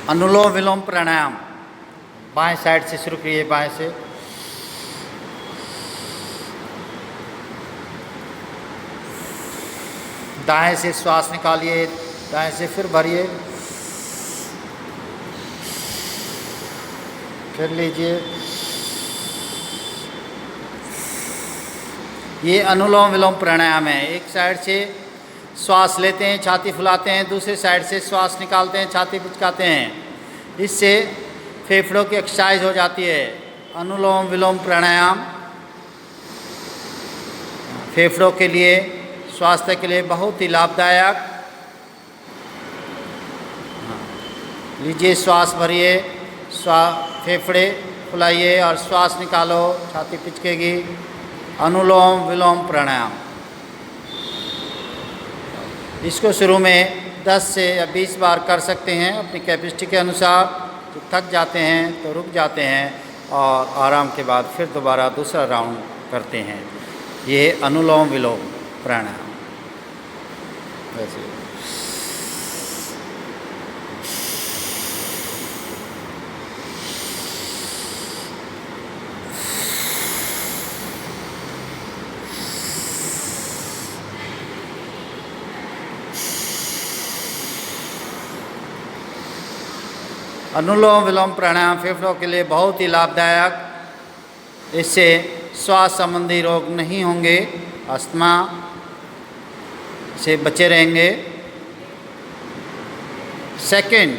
अनुलोम विलोम प्राणायाम। बाएं साइड से शुरू करिए, बाएं से। दाएं से श्वास निकालिए, दाएं से फिर भरिए, फिर लीजिए। ये अनुलोम विलोम प्राणायाम है। एक साइड से श्वास लेते हैं, छाती फुलाते हैं, दूसरे साइड से श्वास निकालते हैं, छाती पिचकाते हैं। इससे फेफड़ों की एक्सरसाइज हो जाती है। अनुलोम विलोम प्राणायाम फेफड़ों के लिए, स्वास्थ्य के लिए बहुत ही लाभदायक। लीजिए, श्वास भरिए, फेफड़े फुलाइए और श्वास निकालो, छाती पिचकेगी। अनुलोम विलोम प्राणायाम। इसको शुरू में 10 से या 20 बार कर सकते हैं अपनी कैपेसिटी के अनुसार। जो थक जाते हैं तो रुक जाते हैं और आराम के बाद फिर दोबारा दूसरा राउंड करते हैं। ये अनुलोम विलोम प्राणायाम। वैसे अनुलोम विलोम प्राणायाम फेफड़ों के लिए बहुत ही लाभदायक। इससे श्वास संबंधी रोग नहीं होंगे, अस्थमा से बचे रहेंगे। सेकंड,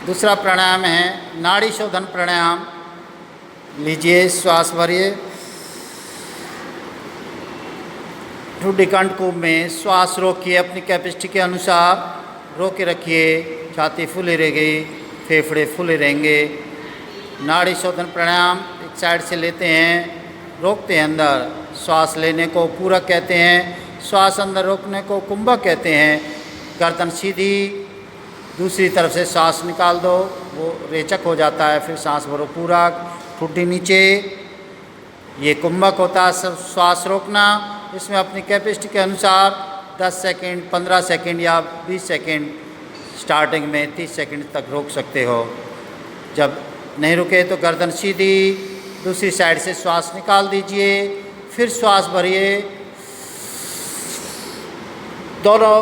दूसरा प्राणायाम है नाड़ी शोधन प्राणायाम। लीजिए, श्वास भरिए, ठुड्डी कंठकूप में श्वास रोकिए, अपनी कैपेसिटी के अनुसार रोक के रखिए। छाती फूली रहेगी, फेफड़े फूले रहेंगे। नाड़ी शोधन प्राणायाम एक साइड से लेते हैं, रोकते हैं अंदर। श्वास लेने को पूरक कहते हैं, श्वास अंदर रोकने को कुंभक कहते हैं। गर्दन सीधी, दूसरी तरफ से सांस निकाल दो, वो रेचक हो जाता है। फिर सांस भरो पूरक, ठुड्डी नीचे, ये कुंभक होता है। श्वास रोकना, इसमें अपनी कैपेसिटी के अनुसार 10 सेकंड, 15 सेकंड या 20 सेकंड, स्टार्टिंग में 30 सेकंड तक रोक सकते हो। जब नहीं रुके तो गर्दन सीधी, दूसरी साइड से श्वास निकाल दीजिए, फिर श्वास भरिए। दोनों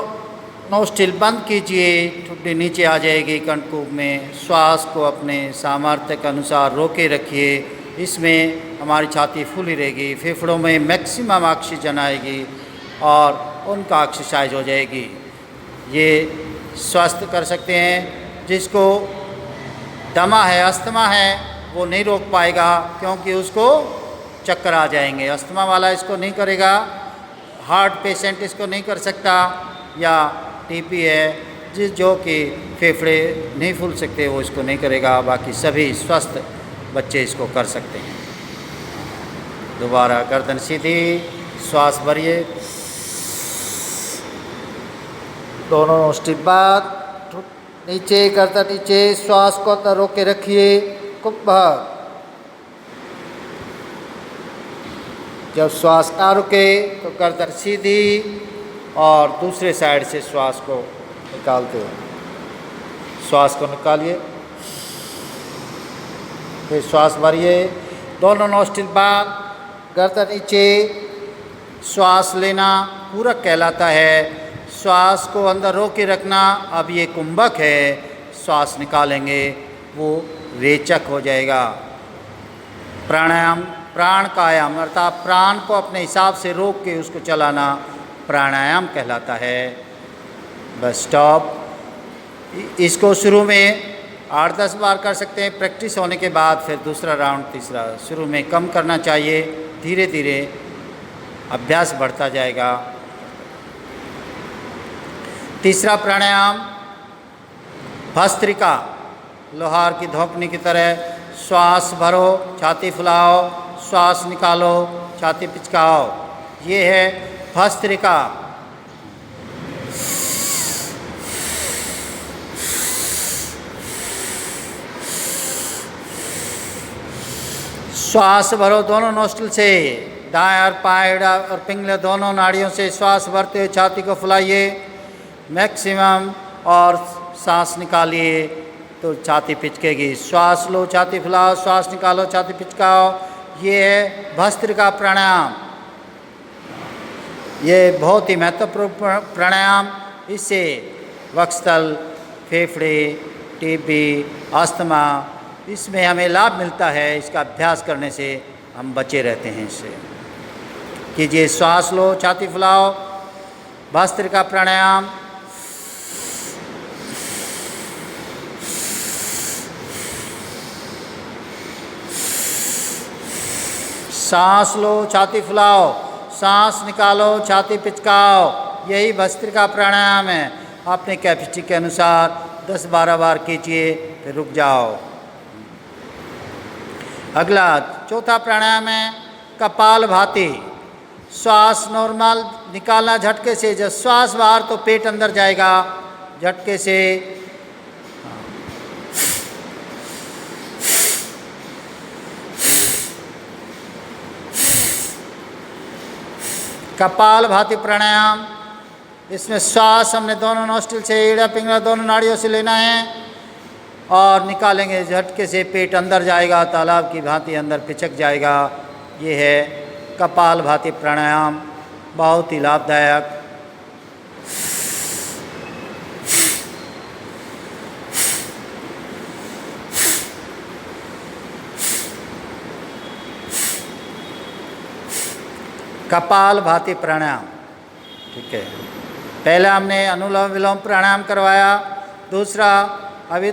नोस्ट्रिल बंद कीजिए, ठुड्डी नीचे आ जाएगी कंठकूप में। श्वास को अपने सामर्थ्य के अनुसार रोके रखिए। इसमें हमारी छाती फूली रहेगी, फेफड़ों में मैक्सिमम ऑक्सीजन आएगी और उनका एक्सरसाइज हो जाएगी। ये स्वस्थ कर सकते हैं। जिसको दमा है, अस्थमा है, वो नहीं रोक पाएगा क्योंकि उसको चक्कर आ जाएंगे। अस्थमा वाला इसको नहीं करेगा। हार्ट पेशेंट इसको नहीं कर सकता, या टीपी है जो कि फेफड़े नहीं फूल सकते, वो इसको नहीं करेगा। बाकी सभी स्वस्थ बच्चे इसको कर सकते हैं। दोबारा गर्दन सीधी, श्वास भरिए, दोनों नोस्ट्रिल बंद, नीचे गर्दन नीचे, श्वास को अंदर रोक के रखिए। कुंभक। जब श्वास ना रुके तो गर्दन सीधी और दूसरे साइड से श्वास को निकालते हो। श्वास को निकालिए, फिर श्वास भरिए, दोनों नोस्ट्रिल बंद, गर्दन नीचे। श्वास लेना पूरक कहलाता है। श्वास को अंदर रोक के रखना। अब ये कुंभक है, श्वास निकालेंगे वो रेचक हो जाएगा। प्राणायाम प्राण कायाम, अर्थात प्राण को अपने हिसाब से रोक के उसको चलाना प्राणायाम कहलाता है। Bus stop. इसको शुरू में 8-10 बार कर सकते हैं। प्रैक्टिस होने के बाद फिर दूसरा राउंड, तीसरा। शुरू में कम करना चाहिए, धीरे धीरे अभ्यास बढ़ता जाएगा। तीसरा प्राणायाम भस्त्रिका, लोहार की धोपनी की तरह। श्वास भरो, छाती फुलाओ, श्वास निकालो, छाती पिचकाओ। ये है भस्त्रिका। श्वास भरो दोनों नोस्ट्रिल से। दाएं और बाएं और पिंगले दोनों नाड़ियों से श्वास भरते हुए छाती को फुलाइए। मैक्सिमम, और सांस निकालिए तो छाती पिचकेगी। श्वास लो, छाती फुलाओ, श्वास निकालो, छाती पिचकाओ। ये है भस्त्रिका प्राणायाम। ये बहुत ही महत्वपूर्ण प्राणायाम। इससे वक्षस्थल, फेफड़े, टीबी, अस्थमा, इसमें हमें लाभ मिलता है। इसका अभ्यास करने से हम बचे रहते हैं। इससे कीजिए, श्वास लो, छाती फुलाओ, भस्त्रिका प्राणायाम। सांस लो, छाती फुलाओ, सांस निकालो, छाती पिचकाओ। यही भस्त्रिका प्राणायाम है। अपने कैपेसिटी के अनुसार 10-12 बार कीजिए, फिर रुक जाओ। अगला चौथा प्राणायाम है कपालभाति। श्वास नॉर्मल निकालना झटके से। जब श्वास बाहर तो पेट अंदर जाएगा। झटके से कपालभाति प्राणायाम। इसमें श्वास हमने दोनों नोस्ट्रिल से, ईड़ा पिंगला दोनों नाड़ियों से लेना है और निकालेंगे झटके से। पेट अंदर जाएगा, तालाब की भांति अंदर पिचक जाएगा। ये है कपालभाति प्राणायाम, बहुत ही लाभदायक। कपालभाति प्राणायाम, ठीक है। पहले हमने अनुलोम विलोम प्राणायाम करवाया। दूसरा अभी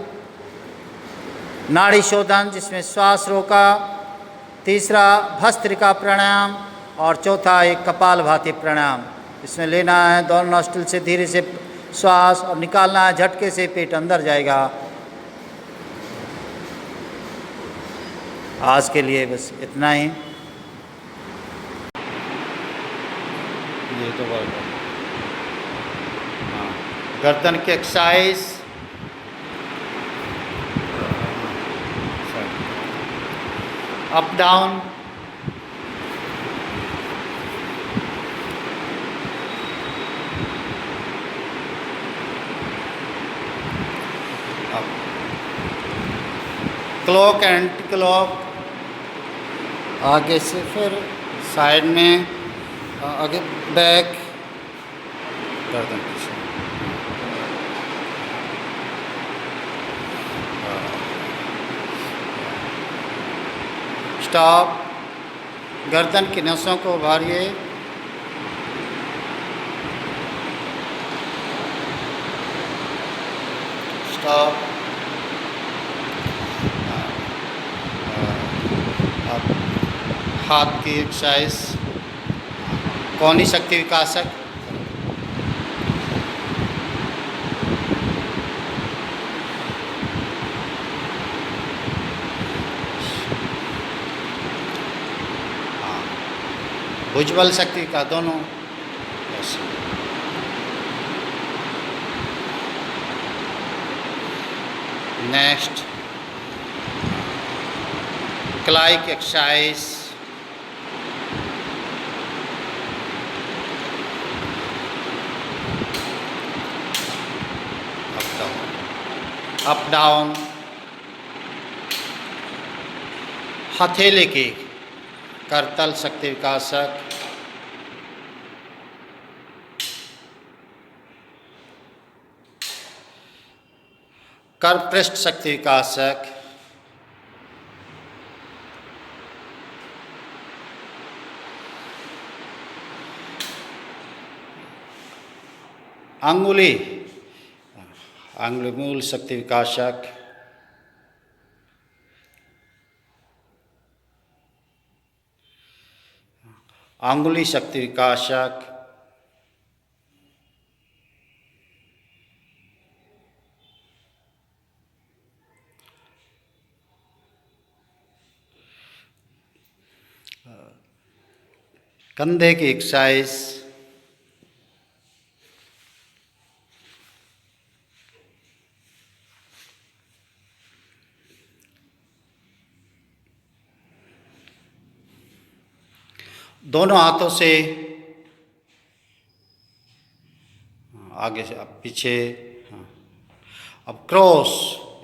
नाड़ी शोधन, जिसमें श्वास रोका। तीसरा भस्त्रिका प्राणायाम, और चौथा एक कपालभाति प्राणायाम। इसमें लेना है दोनों नोस्ट्रिल से धीरे से श्वास और निकालना है झटके से। पेट अंदर जाएगा। आज के लिए बस इतना ही। ये तो वर्क है। हाँ, गर्दन की exercise. Up down, clock and clock. आगे से फिर साइड में, आगे बैक, गर्दन पीछे। स्टॉप। गर्दन की नसों को उभारिए। स्टॉप। अब हाथ की एक्सरसाइज, कौनी शक्ति विकासक। भुजबल शक्ति का दोनों ऐसे। नेक्स्ट क्लाइक एक्सरसाइज। Up down. हथेली की करतल शक्ति विकासक। कर पृष्ठ शक्ति विकासक। अंगुली, अंगुली मूल शक्ति विकासक। अंगुली शक्ति विकासक। कंधे की एक्सरसाइज। दोनों हाथों से आगे से अब पीछे, हाँ। अब क्रॉस,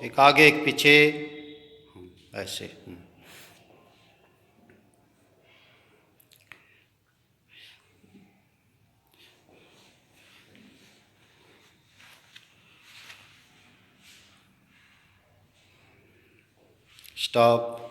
एक आगे एक पीछे, ऐसे। स्टॉप।